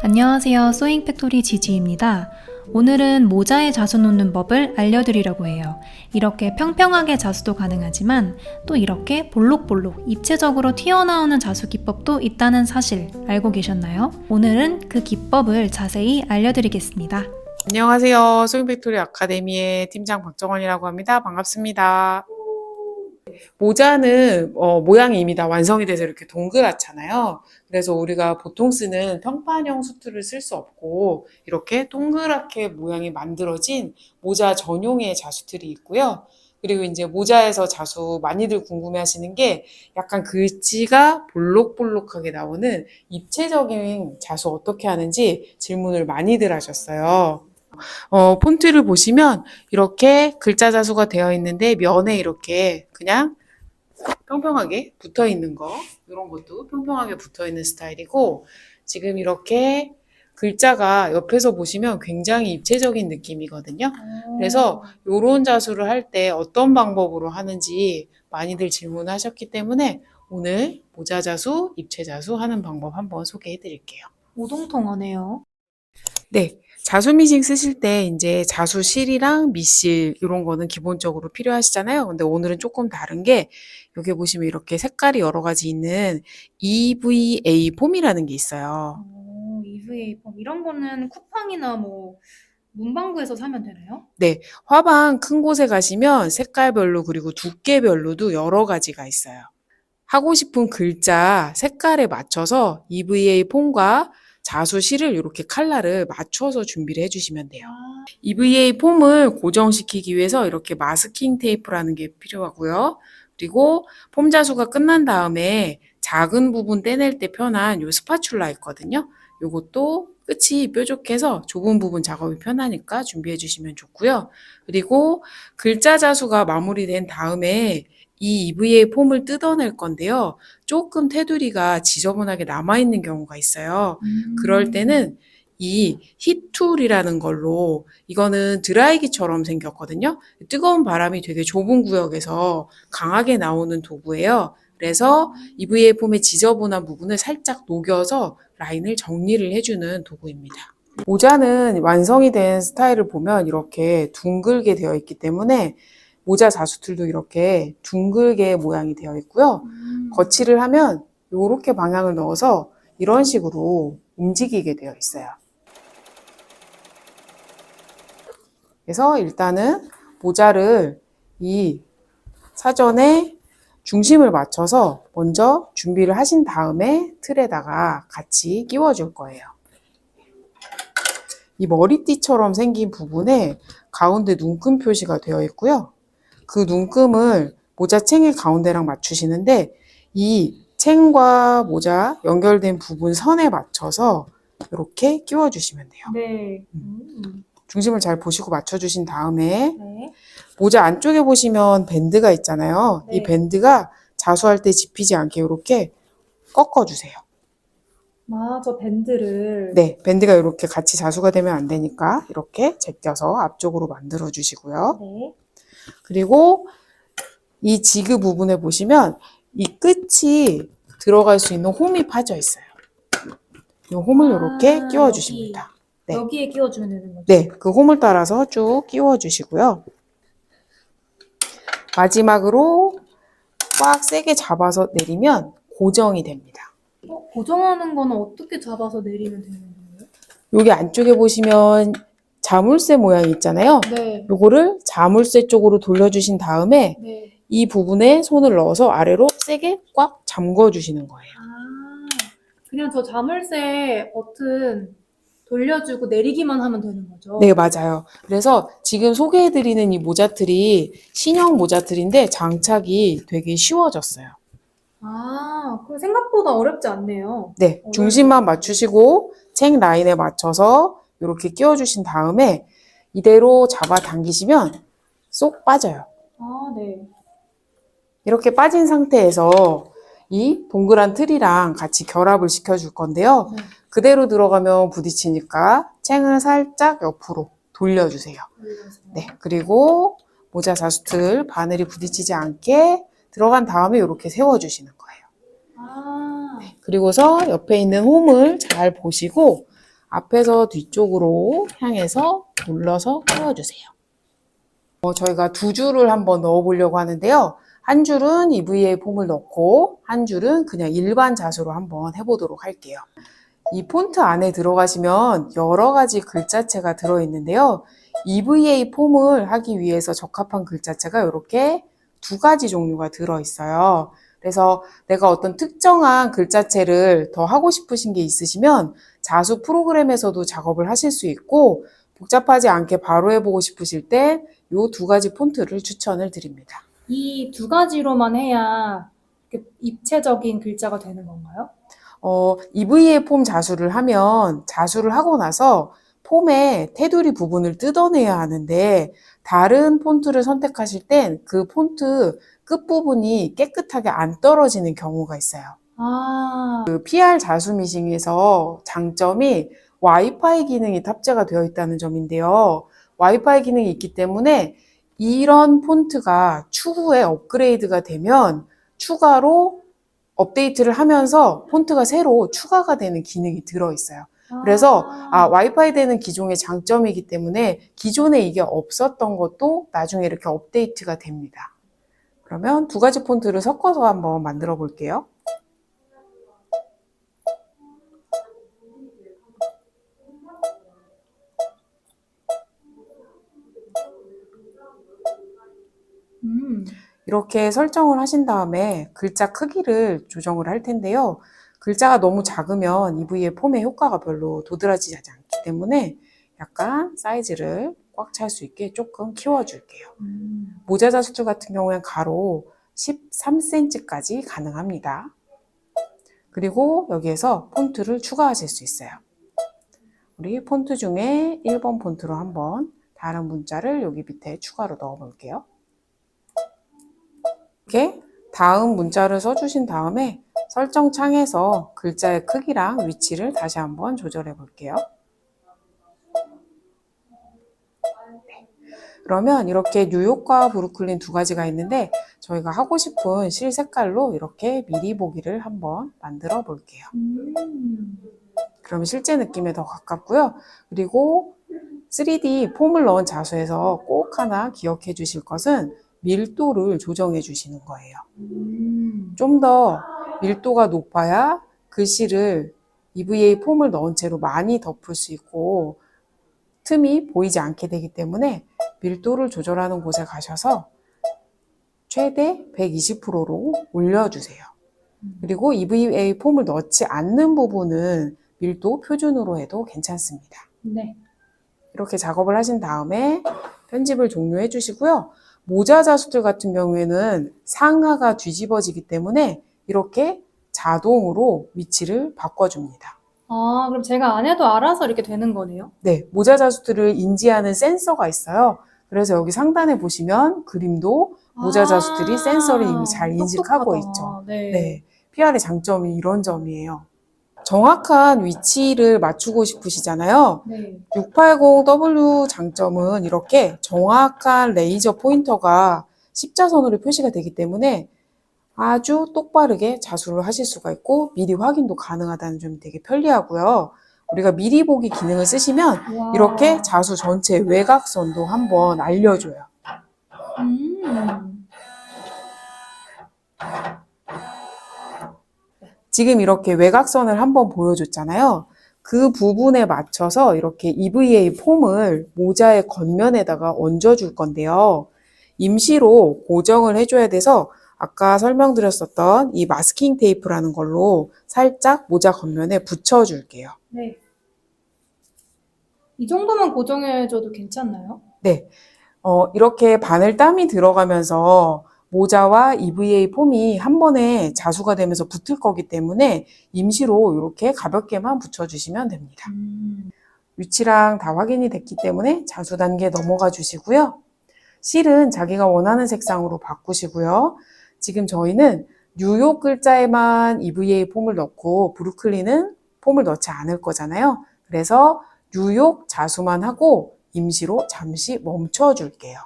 안녕하세요. 소잉 팩토리 지지입니다. 오늘은 모자에 자수 놓는 법을 알려드리려고 해요. 이렇게 평평하게 자수도 가능하지만 또 이렇게 볼록볼록 입체적으로 튀어나오는 자수 기법도 있다는 사실 알고 계셨나요? 오늘은 그 기법을 자세히 알려드리겠습니다. 안녕하세요. 소잉팩토리 아카데미의 팀장 박정원이라고 합니다. 반갑습니다. 모자는 모양이 이미 다 완성이 돼서 이렇게 동그랗잖아요. 그래서 우리가 보통 쓰는 평판형 수트를 쓸 수 없고 이렇게 동그랗게 모양이 만들어진 모자 전용의 자수틀이 있고요. 그리고 이제 모자에서 자수 많이들 궁금해하시는 게 약간 글씨가 볼록볼록하게 나오는 입체적인 자수 어떻게 하는지 질문을 많이들 하셨어요. 폰트를 보시면 이렇게 글자 자수가 되어 있는데 면에 이렇게 그냥 평평하게 붙어 있는 거, 이런 것도 평평하게 붙어 있는 스타일이고, 지금 이렇게 글자가 옆에서 보시면 굉장히 입체적인 느낌이거든요. 그래서 이런 자수를 할 때 어떤 방법으로 하는지 많이들 질문하셨기 때문에 오늘 모자 자수, 입체 자수 하는 방법 한번 소개해 드릴게요. 오동통하네요. 네. 자수 미싱 쓰실 때 이제 자수실이랑 미실 이런 거는 기본적으로 필요하시잖아요. 근데 오늘은 조금 다른 게 여기 보시면 이렇게 색깔이 여러 가지 있는 EVA 폼이라는 게 있어요. EVA 폼 이런 거는 쿠팡이나 문방구에서 사면 되나요? 네. 화방 큰 곳에 가시면 색깔별로 그리고 두께별로도 여러 가지가 있어요. 하고 싶은 글자 색깔에 맞춰서 EVA 폼과 자수실을 이렇게 컬러를 맞춰서 준비를 해주시면 돼요. EVA 폼을 고정시키기 위해서 이렇게 마스킹 테이프라는 게 필요하고요. 그리고 폼 자수가 끝난 다음에 작은 부분 떼낼 때 편한 요 스파츌라 있거든요. 요것도 끝이 뾰족해서 좁은 부분 작업이 편하니까 준비해 주시면 좋고요. 그리고 글자 자수가 마무리된 다음에 이 EVA 폼을 뜯어낼 건데요. 조금 테두리가 지저분하게 남아있는 경우가 있어요. 그럴 때는 이 히툴이라는 걸로, 이거는 드라이기처럼 생겼거든요. 뜨거운 바람이 되게 좁은 구역에서 강하게 나오는 도구예요. 그래서 EVA 폼의 지저분한 부분을 살짝 녹여서 라인을 정리를 해주는 도구입니다. 모자는 완성이 된 스타일을 보면 이렇게 둥글게 되어 있기 때문에 모자 자수틀도 이렇게 둥글게 모양이 되어 있고요. 거치를 하면 이렇게 방향을 넣어서 이런 식으로 움직이게 되어 있어요. 그래서 일단은 모자를 이 사전에 중심을 맞춰서 먼저 준비를 하신 다음에 틀에다가 같이 끼워줄 거예요. 이 머리띠처럼 생긴 부분에 가운데 눈금 표시가 되어 있고요. 그 눈금을 모자 챙의 가운데랑 맞추시는데 이 챙과 모자 연결된 부분 선에 맞춰서 이렇게 끼워주시면 돼요. 네. 중심을 잘 보시고 맞춰주신 다음에 네. 모자 안쪽에 보시면 밴드가 있잖아요. 네. 이 밴드가 자수할 때 집히지 않게 이렇게 꺾어주세요. 저 밴드를. 네, 밴드가 이렇게 같이 자수가 되면 안 되니까 이렇게 제껴서 앞쪽으로 만들어 주시고요. 네. 그리고 이 지그 부분에 보시면 이 끝이 들어갈 수 있는 홈이 파져 있어요. 이 홈을 이렇게 끼워 주십니다. 네. 여기에 끼워주면 되는 거죠? 네, 그 홈을 따라서 쭉 끼워 주시고요. 마지막으로 꽉 세게 잡아서 내리면 고정이 됩니다. 고정하는 거는 어떻게 잡아서 내리면 되는 거예요? 여기 안쪽에 보시면 자물쇠 모양이 있잖아요. 네. 요거를 자물쇠 쪽으로 돌려주신 다음에 네. 이 부분에 손을 넣어서 아래로 세게 꽉 잠궈 주시는 거예요. 그냥 저 자물쇠 버튼 돌려주고 내리기만 하면 되는 거죠? 네, 맞아요. 그래서 지금 소개해드리는 이 모자틀이 신형 모자틀인데 장착이 되게 쉬워졌어요. 그럼 생각보다 어렵지 않네요. 네, 중심만 맞추시고 챙 라인에 맞춰서 이렇게 끼워주신 다음에 이대로 잡아 당기시면 쏙 빠져요. 네. 이렇게 빠진 상태에서 이 동그란 틀이랑 같이 결합을 시켜줄 건데요. 네. 그대로 들어가면 부딪히니까 챙을 살짝 옆으로 돌려주세요. 네, 그리고 모자 자수틀 바늘이 부딪히지 않게 들어간 다음에 이렇게 세워주시는 거예요. 네, 그리고서 옆에 있는 홈을 잘 보시고 앞에서 뒤쪽으로 향해서 눌러서 띄워주세요. 저희가 두 줄을 한번 넣어보려고 하는데요. 한 줄은 EVA 폼을 넣고 한 줄은 그냥 일반 자수로 한번 해보도록 할게요. 이 폰트 안에 들어가시면 여러 가지 글자체가 들어있는데요. EVA 폼을 하기 위해서 적합한 글자체가 이렇게 두 가지 종류가 들어있어요. 그래서 내가 어떤 특정한 글자체를 더 하고 싶으신 게 있으시면 자수 프로그램에서도 작업을 하실 수 있고 복잡하지 않게 바로 해보고 싶으실 때 이 두 가지 폰트를 추천을 드립니다. 이 두 가지로만 해야 입체적인 글자가 되는 건가요? EVA 폼 자수를 하면 자수를 하고 나서 폼의 테두리 부분을 뜯어내야 하는데 다른 폰트를 선택하실 땐 그 폰트 끝부분이 깨끗하게 안 떨어지는 경우가 있어요. 그 PR 자수 미싱에서 장점이 와이파이 기능이 탑재가 되어 있다는 점인데요. 와이파이 기능이 있기 때문에 이런 폰트가 추후에 업그레이드가 되면 추가로 업데이트를 하면서 폰트가 새로 추가가 되는 기능이 들어있어요. 그래서 와이파이 되는 기종의 장점이기 때문에 기존에 이게 없었던 것도 나중에 이렇게 업데이트가 됩니다. 그러면 두 가지 폰트를 섞어서 한번 만들어 볼게요. 이렇게 설정을 하신 다음에 글자 크기를 조정을 할 텐데요. 글자가 너무 작으면 EVA 폼의 효과가 별로 도드라지지 않기 때문에 약간 사이즈를 꽉 찰 수 있게 조금 키워줄게요. 모자 자수줄 같은 경우엔 가로 13cm까지 가능합니다. 그리고 여기에서 폰트를 추가하실 수 있어요. 우리 폰트 중에 1번 폰트로 한번 다른 문자를 여기 밑에 추가로 넣어 볼게요. 이렇게 다음 문자를 써주신 다음에 설정 창에서 글자의 크기랑 위치를 다시 한번 조절해 볼게요. 네. 그러면 이렇게 뉴욕과 브루클린 두 가지가 있는데 저희가 하고 싶은 실 색깔로 이렇게 미리 보기를 한번 만들어 볼게요. 그러면 실제 느낌에 더 가깝고요. 그리고 3D 폼을 넣은 자수에서 꼭 하나 기억해 주실 것은 밀도를 조정해 주시는 거예요. 좀 더 밀도가 높아야 글씨를 EVA 폼을 넣은 채로 많이 덮을 수 있고 틈이 보이지 않게 되기 때문에 밀도를 조절하는 곳에 가셔서 최대 120%로 올려주세요. 그리고 EVA 폼을 넣지 않는 부분은 밀도 표준으로 해도 괜찮습니다. 네. 이렇게 작업을 하신 다음에 편집을 종료해 주시고요. 모자 자수들 같은 경우에는 상하가 뒤집어지기 때문에 이렇게 자동으로 위치를 바꿔줍니다. 그럼 제가 안 해도 알아서 이렇게 되는 거네요? 네, 모자 자수들을 인지하는 센서가 있어요. 그래서 여기 상단에 보시면 그림도 모자 자수들이 센서를 이미 잘 인식하고 있죠. 네, PR의 장점이 이런 점이에요. 정확한 위치를 맞추고 싶으시잖아요. 680W 장점은 이렇게 정확한 레이저 포인터가 십자선으로 표시가 되기 때문에 아주 똑바르게 자수를 하실 수가 있고 미리 확인도 가능하다는 점이 되게 편리하고요. 우리가 미리 보기 기능을 쓰시면 이렇게 자수 전체 외곽선도 한번 알려줘요. 지금 이렇게 외곽선을 한번 보여줬잖아요. 그 부분에 맞춰서 이렇게 EVA 폼을 모자의 겉면에다가 얹어줄 건데요. 임시로 고정을 해줘야 돼서 아까 설명드렸었던 이 마스킹 테이프라는 걸로 살짝 모자 겉면에 붙여줄게요. 네. 이 정도만 고정해줘도 괜찮나요? 네. 이렇게 바늘 땀이 들어가면서 모자와 EVA 폼이 한 번에 자수가 되면서 붙을 거기 때문에 임시로 이렇게 가볍게만 붙여주시면 됩니다. 위치랑 다 확인이 됐기 때문에 자수 단계 넘어가 주시고요. 실은 자기가 원하는 색상으로 바꾸시고요. 지금 저희는 뉴욕 글자에만 EVA 폼을 넣고 브루클린은 폼을 넣지 않을 거잖아요. 그래서 뉴욕 자수만 하고 임시로 잠시 멈춰 줄게요.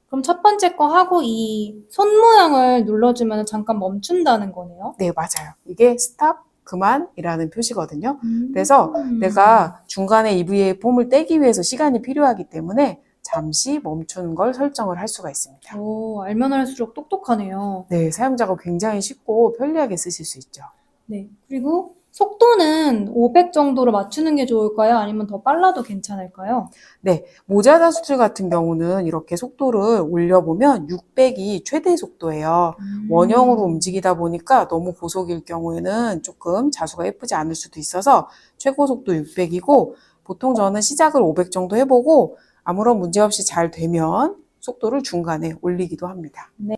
그럼 첫 번째 거 하고 이 손 모양을 눌러주면 잠깐 멈춘다는 거네요? 네, 맞아요. 이게 스탑 그만이라는 표시거든요. 그래서 내가 중간에 EVA 폼을 떼기 위해서 시간이 필요하기 때문에 잠시 멈추는 걸 설정을 할 수가 있습니다. 오, 알면 할수록 똑똑하네요. 네, 사용자가 굉장히 쉽고 편리하게 쓰실 수 있죠. 네. 그리고 속도는 500 정도로 맞추는 게 좋을까요? 아니면 더 빨라도 괜찮을까요? 네, 모자 자수술 같은 경우는 이렇게 속도를 올려보면 600이 최대 속도예요. 원형으로 움직이다 보니까 너무 고속일 경우에는 조금 자수가 예쁘지 않을 수도 있어서 최고 속도 600이고 보통 저는 시작을 500 정도 해보고 아무런 문제 없이 잘 되면 속도를 중간에 올리기도 합니다. 네.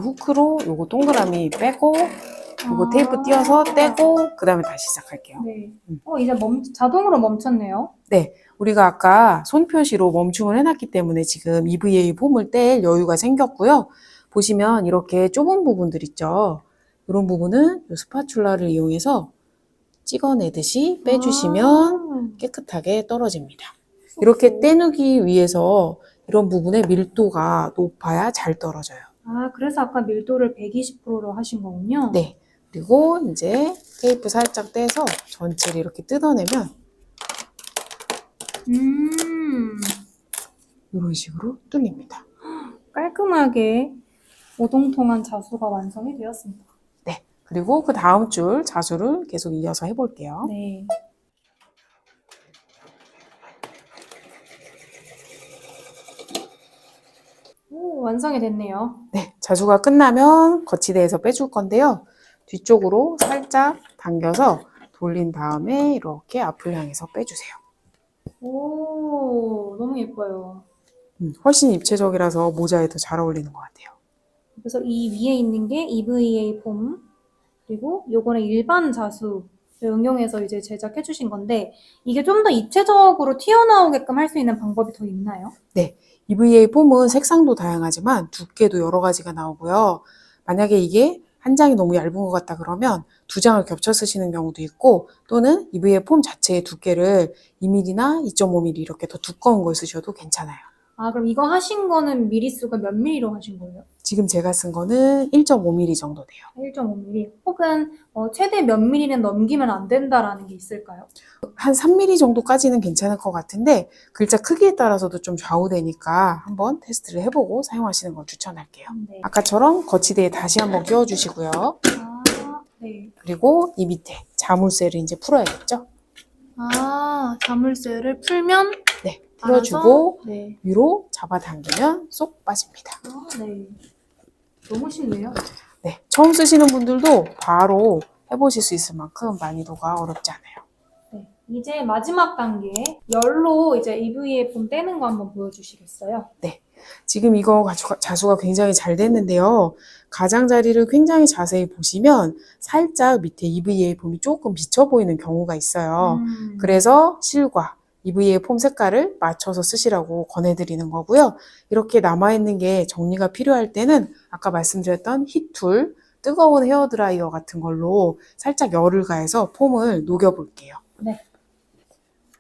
후크로 요거 동그라미 빼고 요거 테이프 띄어서 떼고 그 다음에 다시 시작할게요. 네. 이제 자동으로 멈췄네요. 네, 우리가 아까 손표시로 멈춤을 해놨기 때문에 지금 EVA 폼을 뗄 여유가 생겼고요. 보시면 이렇게 좁은 부분들 있죠. 이런 부분은 이 스파츌라를 이용해서 찍어내듯이 빼주시면 깨끗하게 떨어집니다. 이렇게 떼누기 위해서 이런 부분의 밀도가 높아야 잘 떨어져요. 아, 그래서 아까 밀도를 120%로 하신 거군요. 네, 그리고 이제 테이프 살짝 떼서 전체를 이렇게 뜯어내면 이런 식으로 뚫립니다. 깔끔하게 오동통한 자수가 완성이 되었습니다. 네, 그리고 그 다음 줄 자수를 계속 이어서 해볼게요. 네. 오, 완성이 됐네요. 네, 자수가 끝나면 거치대에서 빼줄 건데요. 뒤쪽으로 살짝 당겨서 돌린 다음에 이렇게 앞을 향해서 빼주세요. 오, 너무 예뻐요. 훨씬 입체적이라서 모자에 더 잘 어울리는 것 같아요. 그래서 이 위에 있는 게 EVA 폼, 그리고 요거는 일반 자수 응용해서 이제 제작해 주신 건데, 이게 좀 더 입체적으로 튀어나오게끔 할 수 있는 방법이 더 있나요? 네, EVA 폼은 색상도 다양하지만 두께도 여러 가지가 나오고요. 만약에 이게 한 장이 너무 얇은 것 같다 그러면 두 장을 겹쳐 쓰시는 경우도 있고 또는 EVA 폼 자체의 두께를 2mm나 2.5mm 이렇게 더 두꺼운 걸 쓰셔도 괜찮아요. 아, 그럼 이거 하신 거는 미리수가 몇 미리로 하신 거예요? 지금 제가 쓴 거는 1.5mm 정도 돼요. 1.5mm. 혹은 최대 몇 미리는 넘기면 안 된다라는 게 있을까요? 한 3mm 정도까지는 괜찮을 것 같은데 글자 크기에 따라서도 좀 좌우되니까 한번 테스트를 해보고 사용하시는 걸 추천할게요. 네. 아까처럼 거치대에 다시 한번 끼워주시고요. 아, 네. 그리고 이 밑에 자물쇠를 이제 풀어야겠죠? 아, 자물쇠를 풀면 네, 풀어주고 알아서, 네. 위로 잡아당기면 쏙 빠집니다. 아, 네. 너무 쉽네요. 네, 처음 쓰시는 분들도 바로 해보실 수 있을 만큼 난이도가 어렵지 않아요. 네. 이제 마지막 단계, 열로 이제 EVA 폼 떼는 거 한번 보여주시겠어요? 네, 지금 이거 자수가 굉장히 잘 됐는데요. 가장자리를 굉장히 자세히 보시면 살짝 밑에 EVA 폼이 조금 비쳐 보이는 경우가 있어요. 그래서 실과 EVA 폼 색깔을 맞춰서 쓰시라고 권해드리는 거고요. 이렇게 남아있는 게 정리가 필요할 때는 아까 말씀드렸던 힙툴, 뜨거운 헤어드라이어 같은 걸로 살짝 열을 가해서 폼을 녹여볼게요. 네.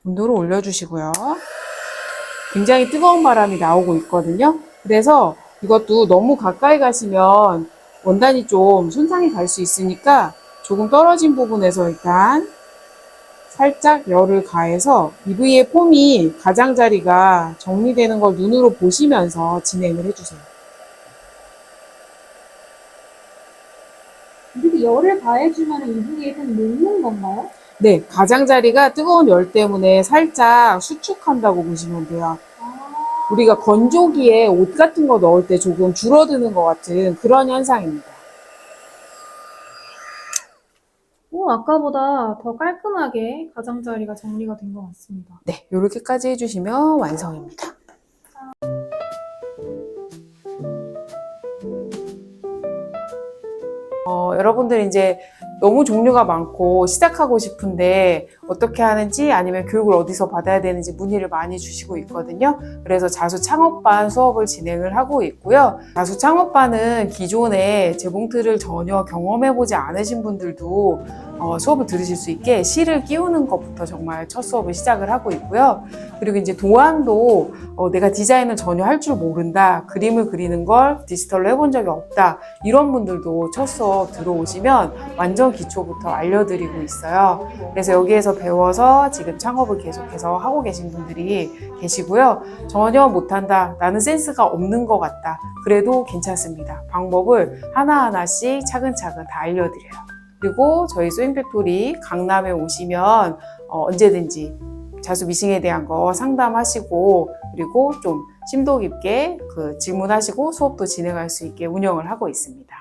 온도를 올려주시고요. 굉장히 뜨거운 바람이 나오고 있거든요. 그래서 이것도 너무 가까이 가시면 원단이 좀 손상이 갈 수 있으니까 조금 떨어진 부분에서 일단 살짝 열을 가해서 EVA 폼이 가장자리가 정리되는 걸 눈으로 보시면서 진행을 해주세요. 이렇게 열을 가해주면 EVA 폼 녹는 건가요? 네, 가장자리가 뜨거운 열 때문에 살짝 수축한다고 보시면 돼요. 우리가 건조기에 옷 같은 거 넣을 때 조금 줄어드는 것 같은 그런 현상입니다. 오, 아까보다 더 깔끔하게 가장자리가 정리가 된 것 같습니다. 네, 이렇게까지 해주시면 완성입니다. 여러분들 이제 너무 종류가 많고 시작하고 싶은데 어떻게 하는지 아니면 교육을 어디서 받아야 되는지 문의를 많이 주시고 있거든요. 그래서 자수 창업반 수업을 진행을 하고 있고요. 자수 창업반은 기존에 재봉틀을 전혀 경험해보지 않으신 분들도 수업을 들으실 수 있게 실을 끼우는 것부터 정말 첫 수업을 시작을 하고 있고요. 그리고 이제 도안도 내가 디자인을 전혀 할 줄 모른다, 그림을 그리는 걸 디지털로 해본 적이 없다, 이런 분들도 첫 수업 들어오시면 완전 기초부터 알려드리고 있어요. 그래서 여기에서 배워서 지금 창업을 계속해서 하고 계신 분들이 계시고요. 전혀 못한다, 나는 센스가 없는 것 같다, 그래도 괜찮습니다. 방법을 하나하나씩 차근차근 다 알려드려요. 그리고 저희 소잉팩토리 강남에 오시면 언제든지 자수 미싱에 대한 거 상담하시고, 그리고 좀 심도 깊게 질문하시고 수업도 진행할 수 있게 운영을 하고 있습니다.